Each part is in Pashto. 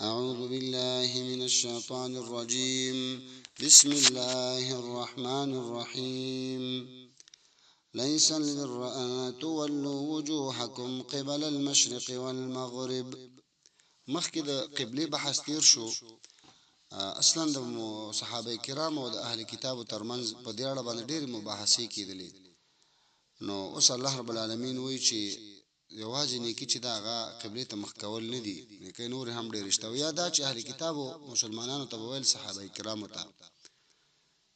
أعوذ بالله من الشيطان الرجيم بسم الله الرحمن الرحيم ليس البر أن تولوا وجوهكم قبل المشرق والمغرب. مخکې د قبلې بحث تیر شو. اصلا د صحابه کرام او د اهل کتابو ترمنځ په دې اړه باندې ډېرې مباحثې کېدلې. نو اوس الله رب العالمین وایي چې یوازې نیکی چې دا هغه قبلې ته مخ کول نه دي، نیکۍ نور هم ډېرې شته. او یا دا چې اهل کتابو مسلمانانو ته به ویل صحابه کرامو ته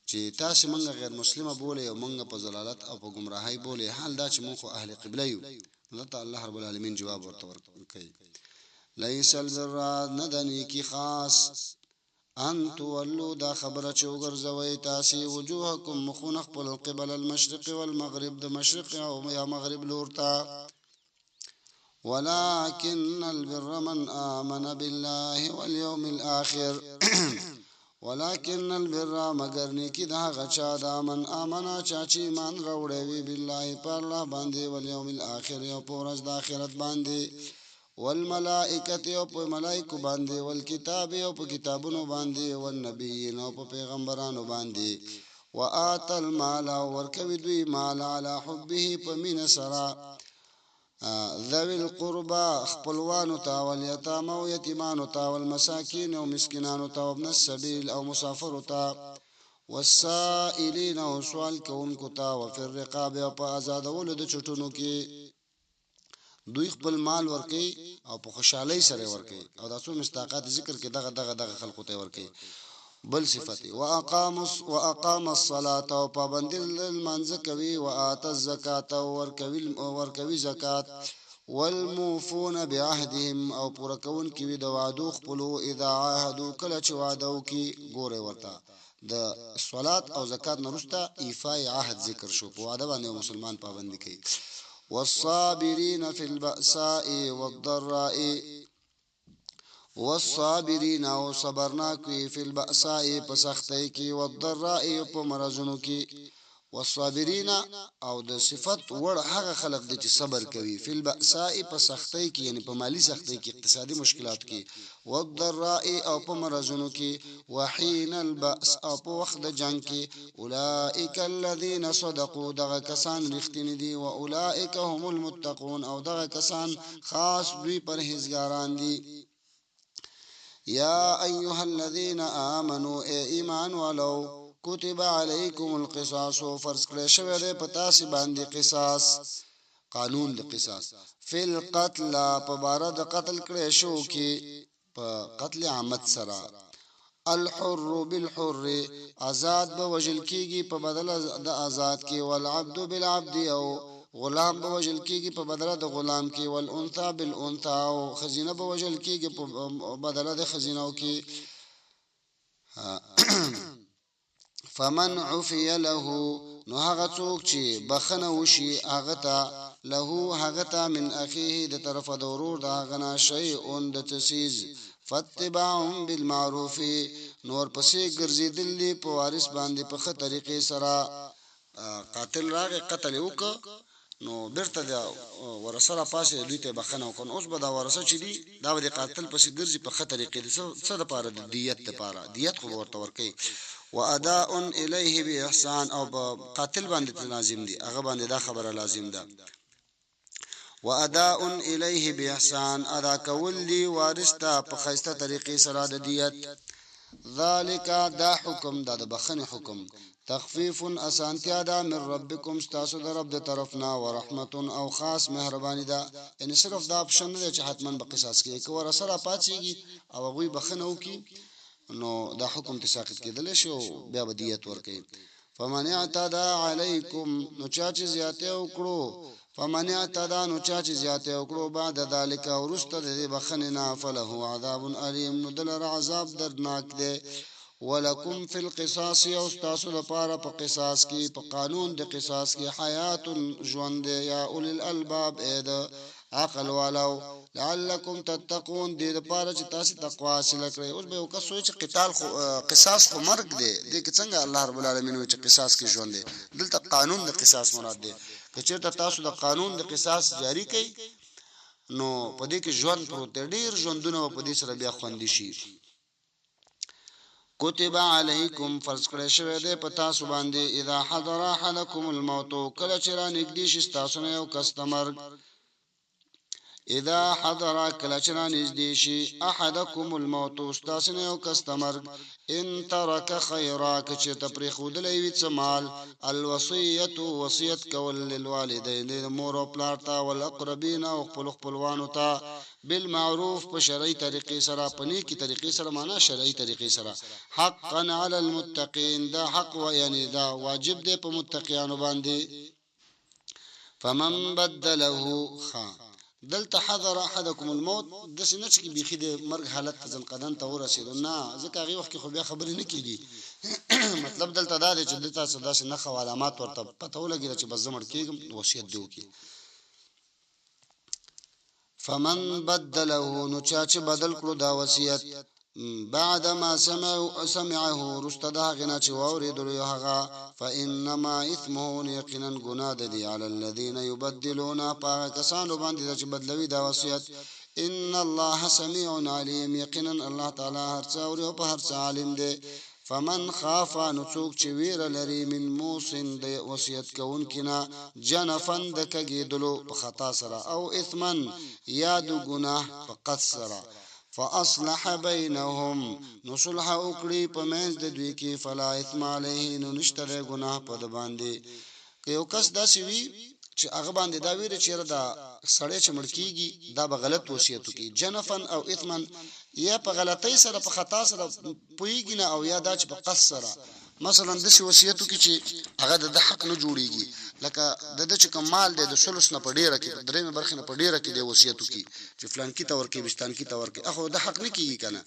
چې تاسې موږ غیر مسلمه بولئ او موږ په ضلالت او په ګمراهۍ بولئ، حال دا چې موږ خو اهل قبله یو. نو ته الله رب العالمین جواب ورته ورکوي، لیس البر نه د نیکي خاص ان تولو دا خبره چې وګرځوئ تاسې وجوهکم مخونه خپل قبل المشرق والمغرب د مشرق او یا مغرب لور ته، ولكن البر من آمن بالله واليوم الآخر ولكن البر مگر نیکی دا غچا دا من آمنا چا چې ایمان راوړی وي بالله په الله باندې والیوم الآخر او په ورځ د آخرت باندې والملائکه او په ملائکه باندې والکتاب او په کتابونو باندې والنبیین او په پیغمبرانو باندې وآت المال ورکوي دوی مال علی حبه په مینه سره ذوی القربى خپلوانو ته والیتام او یتیمانو ته والمساکین او مسکینانو ته وابن السبیل او مسافرو ته والسائلین او سوال کوونکو ته وفي الرقاب او په آزادولو د چټونو کې دوی خپل مال ورکي او په خوشحالۍ سره ورکي. او دا څو مستحقات ذکر کې دغه خلقو ته ورکي. بل صفته واقام الصلاه او پابند المنځ کوي، وآت الزکات او ورکوي زکات، والموفون بعهدهم او پوره کون کوي د وعدو خپلو اذا عهدوا کله چې وعده وکي. ګوره ورته د صلات او زکات نه وروسته ایفای عهد ذکر شو، په وعده باندې مسلمان پابند کوي. والصابرین فی البأساء والضراء والصابرین او صبرناکوی فی البأساء په سختۍ کې والضراء په مرضونو کې. والصابرین او د صفت وړ هغه خلق دي چې صبر کوي فی البأساء په سختۍ کې، یعنی په مالی سختۍ کې، اقتصادي مشکلات کې، والضراء او په مرضونو کې، وحین البأس او په وخت د جنگ کې. اولئک الذین صدقوا دغه کسان رښتینی دي، و اولئک هم المتقون او دغه کسان خاص دوی پرهیزګاران دي. یا ایها الذین آمنوا ایمان والو کتب علیکم القصاص فرض کړی شوی دی په تاسې باندې قصاص، قانون د قصاص، فی القتل په باره د قتل کړی شو کې په قتل عمد سره. الحر بالحر آزاد به وژل کېږي په بدله د آزاد کې، والعبد بالعبد او غلام به وژل کېږي په بدله د غلام کې، والانثى بالانثى او خزینه به وژل کېږي په بدله د خزینو کې. فمن عفی له نو هغه څوک چې بخنه وشي هغه ته، له هغه ته من اخیه د طرفه د ورور د هغه نه شیء د تسیز، فاتباع بالمعروف نور پسې ګرځېدل دي په وارث باندې په ښه طریقې سره. قاتل راغی قتل وکړه نو بیرته د ورثه راپاسې دوی ته بخښنه وکړه. اوس به دا ورثه چې دي دا به د قاتل پسې ګرځي په ښه طریقې، څه دپاره؟ د دیت دپاره، دیت خو به ورته ورکوي. واداء الیه باحسان او په قاتل باندې لازم دي، هغه باندې دا خبره لازم ده. واداء الیه باحسان ادا کول دی وارث ته په ښایسته طریقې سره د دیت. ذالک دا حکم دا د بخښنې حکم، تخفیف اسانتیا ده، من ربکم ستاسو د رب د طرفنا، ورحمت او خاص مهربانی ده. یعنی صرف دا اپشن نه دی چې حتما به قصاص کیږي، که ورثه راپاڅېږي او هغوی بخښنه وکړي نو دا حکم ته ساقط کېدلی شي او بیا به دیت ورکوي. فمن اعتدى علیکم نو چا چې زیاتی وکړو، فمن اعتدى نو چا چې زیاتی وکړو بعد ذلک وروسته د دې بخښنې نه، فله عذاب علیم نو د لره عذاب دردناک دی. ولکم فی القصاص او ستاسو لپاره په قصاص کې، په قانون د قصاص کې، حیات ژوند دی، یا اولی الالباب د عقل والو، لعلکم تتقون دې لپاره چې تاسو تقوا حاصل کړئ. اوس به یو کس وایي چې قصاص خو مرګ دی، دې کې څنګه الله رب العالمین وایي چې قصاص کې ژوند دی؟ دلته قانون د قصاص مراد دی. که چېرته تاسو د قانون د قصاص جاری کړئ نو په دې کې ژوند پروت دی ډیر ژوندونه په دې سره بیا خوندي شي کتب علیکم فرض کړی شوی دی په تاسو باندې اذا حضر احدکم الموت کله چې را نږدې شي تاسو نه یو کستمر اذا حضر کله چې را نږدې شي احدکم الموت تاسو نه یو کستمر ان ترک خیرا چې تفریخودلې وي څه مال الوصیه وصیت کول للوالدین مور او پلار ته والاقربین او خپلوانو ته بالمعروف په شرعي طریقې سره په نیکی طریقې سره معنا شرعي طریقې سره حقا علی المتقین دا حق و یعنی دا واجب دی په متقیانو باندې فمن بدله خا دلته حذر احدکم الموت د سینچ کی بيخي د مرګ حالت ځن قدم ته ورسېد نه ځکه هغه وخت خو بیا خبرې نه کیږي مطلب دلته دا دی چې دلته صدا سي نه خو علامات ورته پته ولګي چې بس زمړ کېږم وصیت دی وکي فمن بدله نو چا بدل کړو دا وصیت بعد ما سمعه رستدا غنا چې واوریدل هغه فانما اثمه یقینا گناه دی علی الذين يبدلون پاکستان باندې چې بدلوي دا وصیت ان الله سميع عليم یقینا الله تعالی هر څه او په هر څه عالم دی فمن خاف نڅوک چې ویر لري من موسن د وصیت کون کنا جنفن د کګیدلو په خطا سره او اثمن یاد گناه فقط سره فاصلح بينهم نصلح وکړي په منځ د دوی کې فلا اثم عليه نو نشته ګناه په د باندې که یو کس داسې وي چې هغه باندې دا ویل چې دا سړی چې مړ کیږي دا به غلط وصیت کوي جنفن او اثمن یا په غلطۍ سره په خطا سره پویږي نه او یا دا چې په قص سره مثلا د وصیت کوي چې هغه د حق نه جوړیږي لکه د چې کمال دی د ثلث نه په ډیره کې درېمه برخه نه په ډیره کې د وصیت کوي چې فلان کی تور کې بستان کی تور کې اخو د حق نه کیږي کنه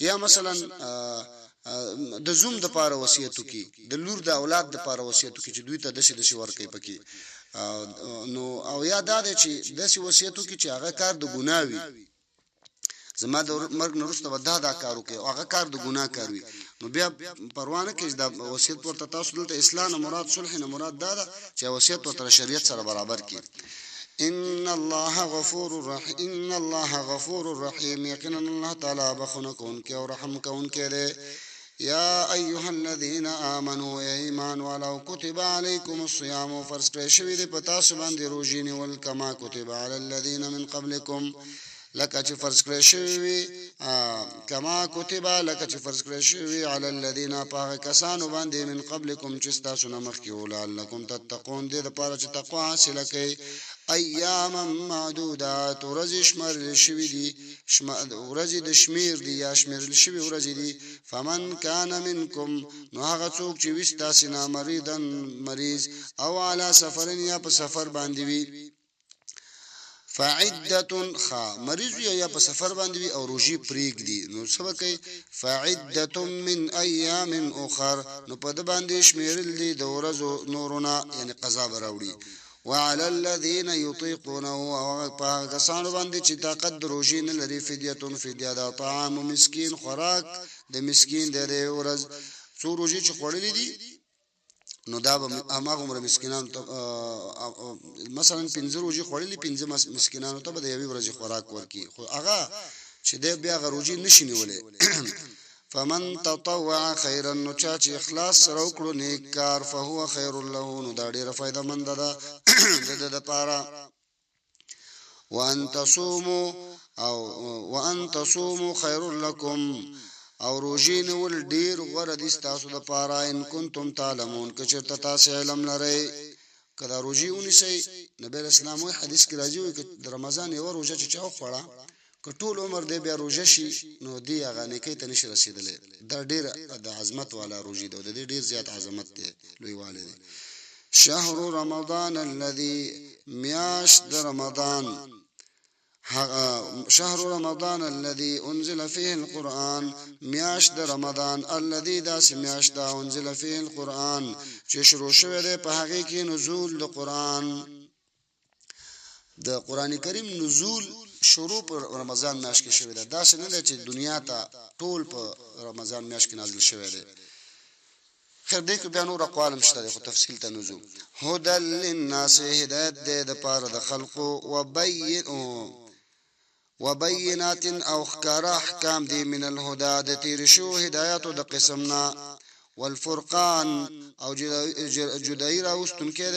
یا مثلا د زوم د پاره وصیت کوي د لور د اولاد د پاره وصیت کوي چې دوی ته د شي ور کوي پکې نو او یا دا دی چې د وصیت کوي چې هغه کار د ګناوي زما د مرګ نورسته ودا دا کارو کوي هغه کار د ګناه کوي نو بیا پروانه کې دا وصیت ورته تاسو دلته اسلام مراد صلح نه مراد دا چې وصیت ورته شریعت سره برابر کی ان الله غفور رحیم یقینا الله تعالی بخنه کون کې او رحم کون کې ده یا ایها الذين امنوا ایمان ولو كتب عليكم الصيام فرض کړی شوی دی په تاسو باندې روزي نیول کما كتب على الذين من قبلكم لکه چې فرض کړی شوی کما کتب لکه چې فرض کړی شوی علی الذین پاک کسانو باندې من قبلکم چې تاسو نه مخکې ولعلکم تتقون دې لپاره چې تقوا حاصل کړئ ایام معدودات ورځې شمېرل شوي دي ورځې د شمیر دي یا شمېرل شوي ورځې دي فمن کان منکم نو هغه څوک چې وي ستاسې نه مریض او علی سفر یا په سفر باندې وي فعدة خا مریض یا په سفر باندې او روزي پریګ دي نو سبکه فعدة من ایام اخر نو په د باندې شمیرل دي د ورځو نورونه یعنی قضا براوړي وعلى الذين يطيقونه کسانو باندې چې طاقت روزي نه لري فدیه د طعام مسکین خوراک د مسکین د ورځ څو روزي چې خورلې دي نو دا هغه عمر مسکینانو ته مثلا 15 روزي خورلې 15 مسکینانو ته به د یوې ورځې خوراک ورکي خو هغه چې د بیا غروجي نشي نیولې فمن تطوع خيرا نو چې اخلاص سره وکړو نیک کار فهو خير له نو دا ډیره فائدہ مند ده د لپاره وان تصوموا خير لكم او روزي نول ډیر غوړه دي تاسو د پاره ان کنتم تعلمون که چرته تاسو علم لرئ کله روزي ونیسئ نبی اسلام وی حدیث کې راځي چې د رمضان یو روزه چې چاو خوړه که ټول عمر دې بیا روزه شي نو دی هغه نیکی ته نشي رسیدلې دا ډیر د عظمت والا روزي ده د ډیر زیات عظمت دی لوی والي شهر رمضان الذي میاش د رمضان شهر رمضان الذي انزل فيه القرآن میاش د رمضان الذي داس میاش دا انزل فيه القرآن چې شروع شوه ده په هغه کې نزول د قرآن د قران کریم نزول شروع په رمضان میاش کې شوه ده داس نه ده چې دنیا ته ټول په رمضان میاش کې نازل شوه ده خیر دې کې بیا نور اقوال مشته خو تفصیل ته نزول هدى للناس هدایت ده د پاره د خلقو وبين وبینات او خکارا احکام دی من الهدى د تیر شو هدایاتو د قسمنا والفرقان او جدائی راوستون کې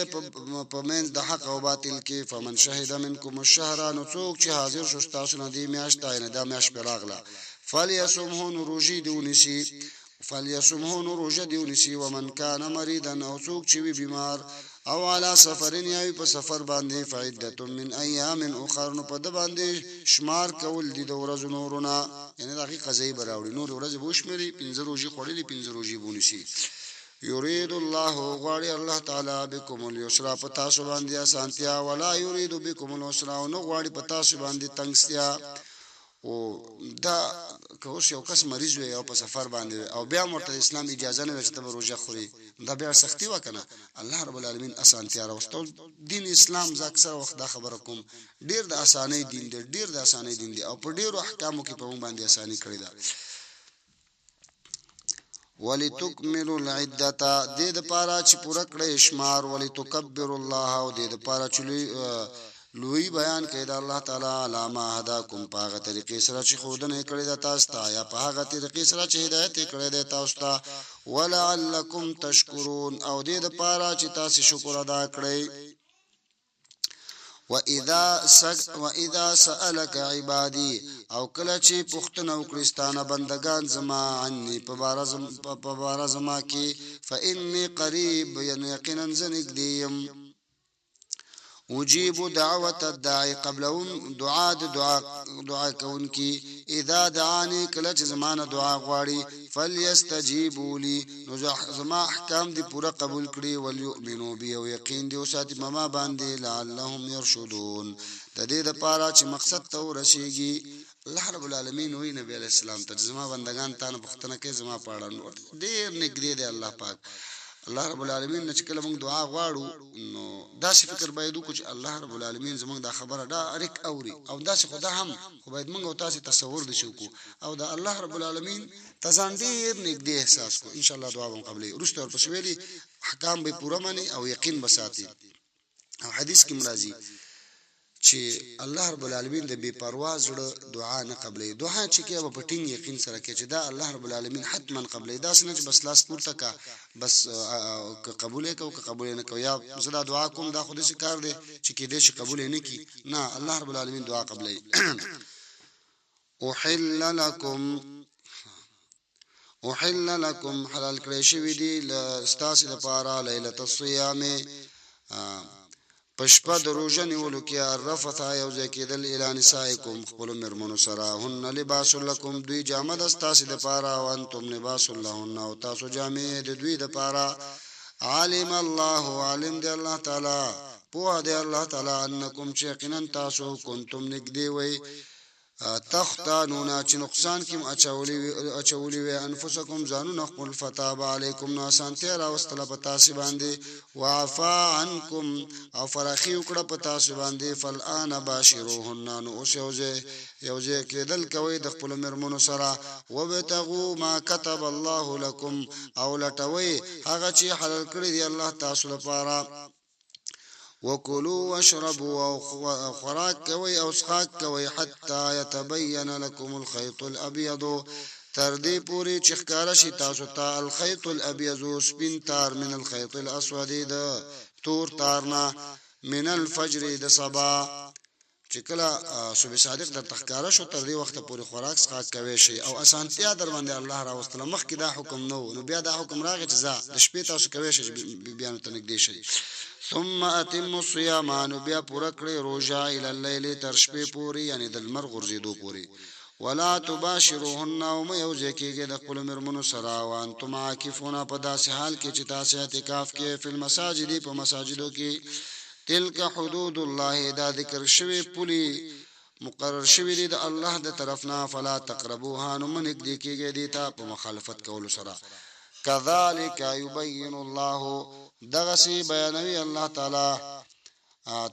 په منځ د حق او باطل کې فمن شهد منکم الشهر نو څوک چې حاضر شو تاسو نه دی میاشت نه دا میاشت پراغله فلیصمه روجی دیونسی روجه دیونسی ومن کان مریضا او څوک چې بیمار او علی سفرین یا په سفر باندې فعدت من ایام اخر نو په د باندې شمار کول دي د ورځو نورونه یعنی دغه قضیه براوړي نور ورځ بوشمري 15 روزي خورلې 15 روزي بونسي یرید الله غواړي الله تعالی بكم اليسر په تاسو باندې اسانتیا ولا یرید بكم العسر نو غواړي په تاسو باندې تنگستیا او دا کوس یو کس مریض وي او په سفر باندې او بیا مرته اسلام اجازه نه ورته روزه خوري دا بیا سختی وکنه الله رب العالمین اسانتیا راوستو دین اسلام ز اکثر وخت دا خبره کوم ډیر د اسانۍ دین دی ډیر د اسانۍ دین دی او په ډیرو احکامو کې په مون باندې اساني کړی دا ولتکملوا العده د پاره چې پوره کړی شمار ولتکبروا الله او د پاره چې لوی بیان کړي د الله تعالی علامه هداکم پاغه طریقې سره چې خودنه کړی د تاسو ته یا پاغه طریقې سره چې هدایت کړی د تاسو ته ولعلکم تشکرون او د پاره چې تاسو شکر ادا کړئ واذا سالك عبادي او کله چې پښتنه وکړستانه بندگان زما عني په بار زما کې فاني قريب یقینا زنګ دیم وجيب دعوة الداعي قبلهم دعا كون کی اذا دعاني کله چې زمانه دعا غواړي فليستجيبوا لي نو زما احکام دي پورا قبول کړي وليؤمنوا بي او یقین دي او ساتي مما باندې لعلهم يرشدون د دې لپاره چې مقصد ته ورسیږي الله رب العالمین وی نبی علیہ السلام ته زما بندگان تانه پختنه کې زما پاړه ډیر نګری دی الله پاک الله رب العالمین چې کله موږ دعا غواړو نو دا فکر باید وکړو چې الله رب العالمین زموږ دا خبره دا اریک اوري او دا خدا هم خو باید موږ او تاسو تصور دي شو کو او دا الله رب العالمین تزان ډیر نږدې احساس کو ان شاء الله دعا هم قبلې ورسته ورپسې ویلي احکام به پوره مانی او یقین بساتي او حدیث کې مرাজি چې الله رب العالمین د بے پروا زړه دعا نه قبلې دعا چې کې په ټینګ یقین سره کې چې دا الله رب العالمین حتما قبلې دا سنه چې بس لاس پورته کا بس قبول کو قبول نه کو یا زړه دعا کوم دا خو دې کار دی چې کې دې شي قبول نه کی نه الله رب العالمین دعا قبلې احل لكم حلال کړی شوی دی استاسو لپاره ليله الصيام پشپا د روزه نیولو کې الرفث یو ځکیدل اعلان نسائکم خپل مرمنو سره هن لباس لكم دوی جامه د تاسو لپاره او انتم لباس لهن او تاسو جامه د دوی لپاره علم الله علم دی الله تعالی په دی الله تعالی انکم یقینا تاسو کنتم نګدی وای تختانون چې نقصان کې اچولي وي انفسکم زانون خپل فتاب علیکم نو سانته راوستله په تاسو باندې وعفا عنکم او فرخي وکړه په تاسو باندې فالان باشروهن نو یوځه کېدل کوي د خپل مرمنو سره وبتغوا ما كتب الله لكم او لټوي هغه چې حلال کړی دی الله تاسو لپاره وكلوا واشربوا او خوراک کوي او څښاک کوي حتى يتبين لكم الخيط الابيض تر دې پوری چې ښکارا شي تاسو ته الخيط الابيض سپین تار من الخيط الاسود د تور تارنا من الفجر د صبا چې کله صبح صادق د تخکارا شو تر دې وخت پورې خوراک څښاک کوي شي او اسانتیا در باندې الله راوستله مخکې دا حکم نو بیا دا حکم راغی چې د شپې تاسو کوي شي بیان ته نږدې شي ثم اتم الصيام بیا پورا کړی روزه ال الليل تر شپې پوری یعنی د لمر غورځېدو پوری ولا تباشروهن وم یوځکیږي د خپل مرمنو سره وان تم عاکفون په داسې حال کې چې تاسو اعتکاف کې په مساجد په مساجدو کې تلک حدود الله دا ذکر شوی پولی مقرر شوی دی د الله د طرفنا فلا تقربوها نو منک دی کېږي دیتا په مخالفت کولو سره كذلك يبين الله دغسی بیانوي الله تعالی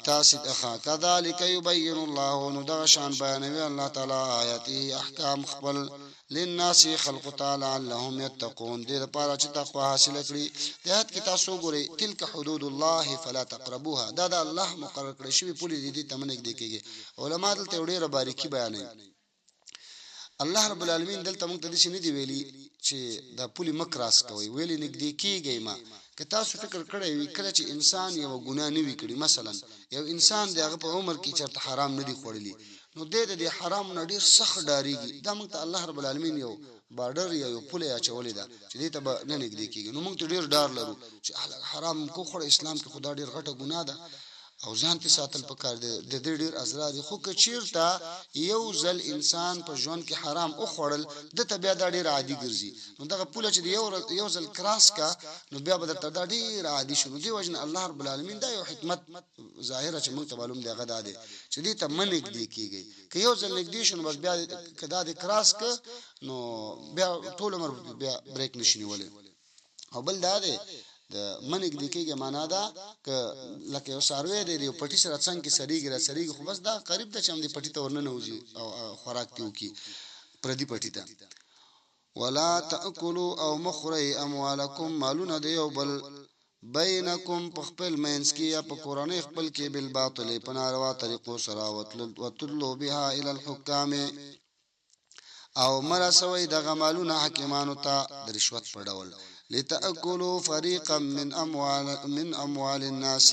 تاسو ته كذلك يبين الله نو دغشان بیانوي الله تعالی آیاته احکام خپل للناس خلق تعالی لهم يتقون دې لپاره چې تقوا حاصل کړي د آیت کې تاسو ګورئ تلک حدود الله فلا تقربوها دا د الله مقرر کړی شوی پولی دي ته منګ دی کېږي علما دلته ډېره باریکی بیانوي الله رب العالمین دلته موږ ته د شي نه دی ویلي چې دا پولی مکراس کوي ویلي نګدې کېږي ما که تاسو فکر کړئ وي کله چې انسان یو ګناه نه وی کړی مثلا یو انسان دغه په عمر کې چرته حرام نه دی خوړلی نو د حرام نه ډیر سخت ډاریږي دا موږ ته الله رب العالمین یو بارډر یا یو پوله اچولې ده چې دې ته نه نګدې کېږي نو موږ ته ډیر ډار لرو چې حرام کو خور اسلام کې خدا ډیر غټه ګناه ده او ځان ته ساتل پکار دي د دې ډیر ازرار خو کچیرته یو ځل انسان په ژوند کې حرام او خړل د طبيعت دا ډیر عادي ګرځي نو دغه پوله چې یو ځل کراس کا نو بیا به د دا ډیر عادي شونه دی وجنه الله رب العالمین دا یو حکمت ظاهره چې موږ ته معلوم دی غدا دی چې دې ته منګ دی کیږي که یو ځل نګدې شونه بس بیا کدا د کراس ک نو بیا ټول عمر بیا بریک نشي ولې او بل دا دی د منګ د کېږي معنا دا ک لکه یو ساروی دی یو پټی سره څنګه کې سریږي خو بس دا قریب ته چم دی پټی ته ورننه وځي او خوراک تیو کی پردي پټی ته ولا تاكلوا او مخري اموالکم مالون دی یو بل بینکم په خپل مینس کې یا په قرآن خپل کې بل باطل په ناروا طریقو سره وتلوا بها الى الحكام او مرسوي د غمالونه حکیمانو ته د رشوت په ډول لتاكلوا فريقا من اموال الناس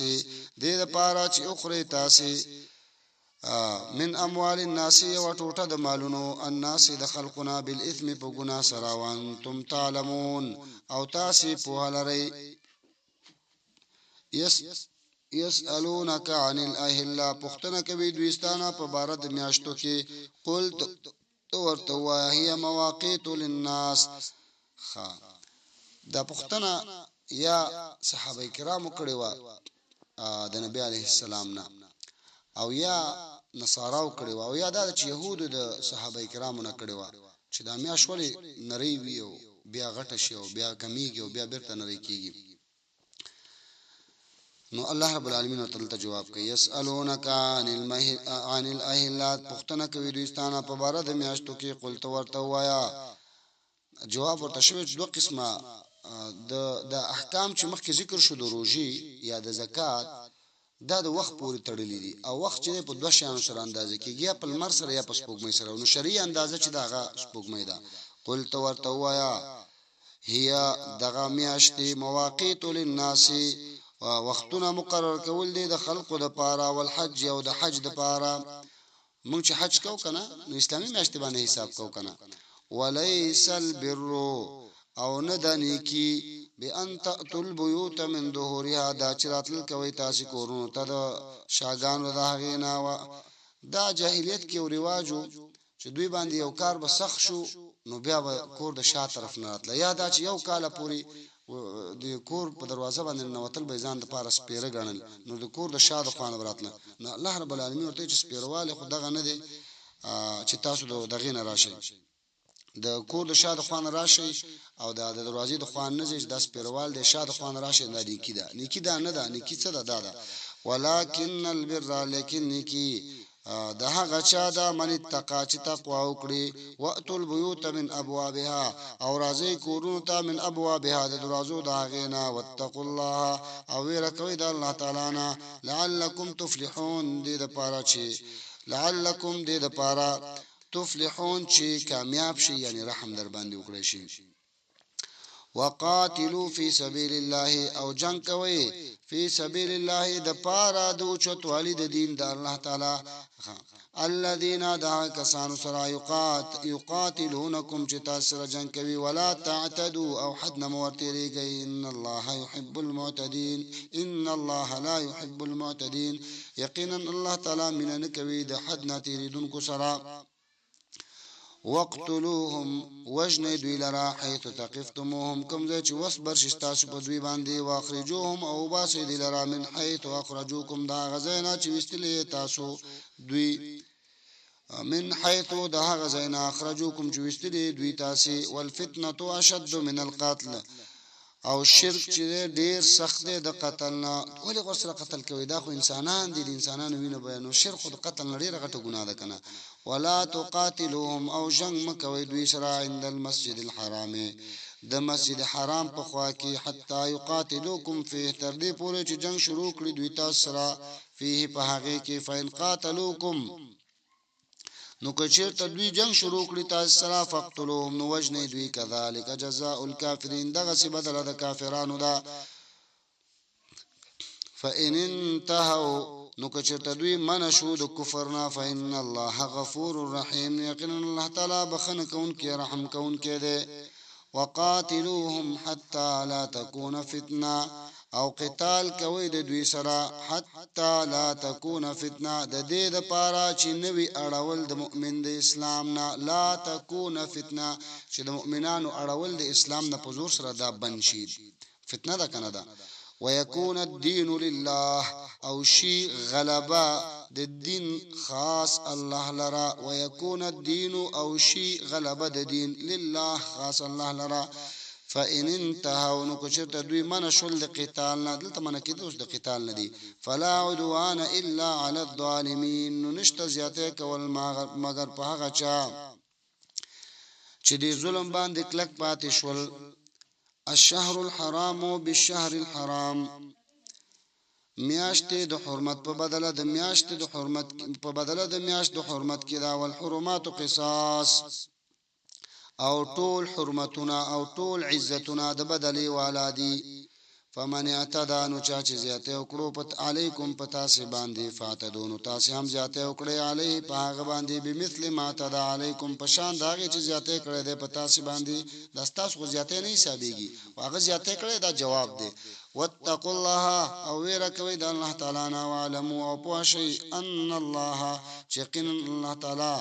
دې لپاره چې اخري تاسو من اموال الناس وټوټه د مالونو الناس د خلقنا بالاثم په ګناه سره وانتم تعلمون او تاسو په لری يسالونك عن الاهله پختنه کوي دوستانه په بار د میاشتو کې قلت ورته وهي مواقيت للناس دا پختنه یا صحابه کرامو کړي وا د نبی عليه السلام نه او یا نصاراو کړي وا او یا د يهودو د صحابه کرامو نه کړي وا چې دا میاشولې نری وی او بیا غټه شي او بیا کمیږي او بیا بیرته نری کیږي نو الله رب العالمین تعالی جواب کوي يسالونک عن الاهلات پختنه کوي دوستانه په بار د میاشتو کې قلت ورته وایا جواب ورته شوی دوه قسمه د احکام چې مخکې ذکر شو د روزي یا د زکات دا د وخت پورې تړلې دي او وخت چې په دوه شیانو سره اندازه کېږي یا په لمر سره یا په سپوږمۍ سره نو شرعي اندازه چې داغه سپوږمۍ ده قلت ورته وایا هي دغه میاشتې مواقیت للناس وختونه مقرر کول دي د خلقو د پاره او الحج او د حج د پاره موږ چې حج کو کنه نو اسلامي میاشتې باندې حساب کو کنه وليس البر او ندانی کی بان تاتوا البيوت من ظهورها دا چراتل کوي تاسو کورونو ته د شاګانو د هغینا دا جاهلیت کې او رواجو چې دوی باندې یو کار به سخت شو نو بیا به کور د شا طرف نه راتله یا دا چې یو کال پوری د کور په دروازه باندې نوتل به ځان د پاره سپیره غنل نو د کور د شا د خوانه براتله نو الله رب العالمین ورته چې سپیرواله خدغه نه دی چې تاسو دغه نه راشي د کور د شاده خوان راشي او د دروازې د خوان نه زیږ د سپیروال د شاده خوان راشي د نیکی دا نه ده نیکی څه ده ولکن البر لیکن نیکی ده هغه چا دا من اتقا چې تقوا وکړي واتل البيوت من ابوابها او راځي کورونو ته من ابوابها د دروازو د غینا واتقوا الله او ورکوي د الله تعالی نه لعلکم تفلحون دې د پاره چې لعلکم دې د پاره تفلحون چې کامیاب شي یعنی رحم در باندې وکړي شي وقاتلوا فی سبیل الله او جنگ کوي فی سبیل الله د پاره د اوچتوالي د دین د الله تعالی الذين دعا كسانو سرا يقاتلونكم چې تاسو سره جنگ کوي ولا تعتدوا او حد نمورتيږي ان الله يحب المعتدين ان الله لا يحب المعتدين یقینا الله تعالی من کوي د حد نتیریدونکو سره وقتلوهم وجن دوی لرا حيث تقفتموهم كم ذا چې وصبر شتاسو په دوی باندې واخرجوهم او باسي دوی لرا من حيث اخرجوكم دا غزینا چې وستلې تاسو دوی من حيث دا غزینا اخرجوكم چې وستلې دوی تاسو والفتنه اشد من القتل او شرک چې ډیر سخت دی د قتل نه ولې غوسره قتل کوي دا خو انسانان دي انسانانو وینه بیانو شرک د قتل نه ډیره غټه ګناه ده کنه ولا تقاتلوهم او جنگ مکوي دوی سره عند المسجد الحرام د مسجد حرام په خوا کې حتا یقاتلوکم فيه تر دې پورې چې جنگ شروع کړي دوی تاسو سره فيه په هغه کې فین قاتلوکم نو کچیر ته دوی جنگ شروع کړي تاسو سره فقتلوهم نو وجنه دوی کذالک جزاء الکافرین دغه سی بدل د کافرانو دا فإن انتهوا نو کچرته دوی من شو د کفرنا فإن الله غفور رحیم یقینا الله تعالی بخنه کون کې رحم کون کې ده وقاتلوهم حتى لا تكون فتنه او قتال کوي د دوی سره حتى لا تكون فتنه د دې د پاره چې نوی اړول د مؤمن د اسلام نه لا تكون فتنه چې د مؤمنانو اړول د اسلام نه په زور سره دا بنشي فتنه ده کنه ده ويكون الدين لله او شي غلبا د دین خاص الله لرا ويكون الدين او شي غلبا د دین لله خاص الله لرا فإن انتهوا نو کچرت دوی من شول د قتال نه دلته من کې دوس د قتال نه دي فلا عدوان الا على الظالمين نو نشته زیاته کول مگر په هغه چا چې دی ظلم باندې کلک پاتې شول الشهر الحرام بالشهر الحرام میاشت د حرمت په بدله د میاشت د حرمت په بدله د میاشت د حرمت کې دا والحرمات قصاص او طول حرمتنا او طول عزتنا د بدلی والادی فمن اعتدى نو چا چې زیاته وکړو پت علیکم پتا سي باندې فاتدون تاسو هم زیاته وکړي علی په هغه باندې بمثل ما اعتدى علیکم په شان داږي چې زیاته کړي ده پتا سي باندې داستاس خو زیاته نه حسابيږي واغه زیاته کړي دا جواب دی واتقوا الله او ویره کوي د الله تعالی نه علمو او پوښي ان الله یقینا الله تعالی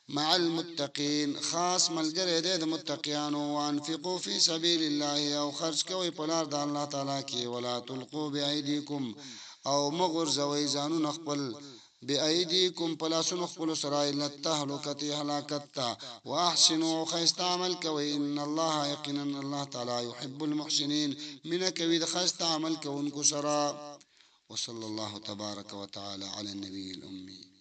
مع المتقين خاص ملګری دی د متقینانو وانفقوا في سبيل الله او خرج کوي په لار د الله تعالی کې ولا تلقوا بأيديكم او مغرزوي ځانون خپل بأيديكم پلاسون خپل سره الى التهلكه هلاکت واحسنوا خيست عمل کوي ان الله يقينا الله تعالی يحب المحسنين من کوي د خيست عمل کوونکو سره وصلى الله تبارك وتعالى على النبي الامي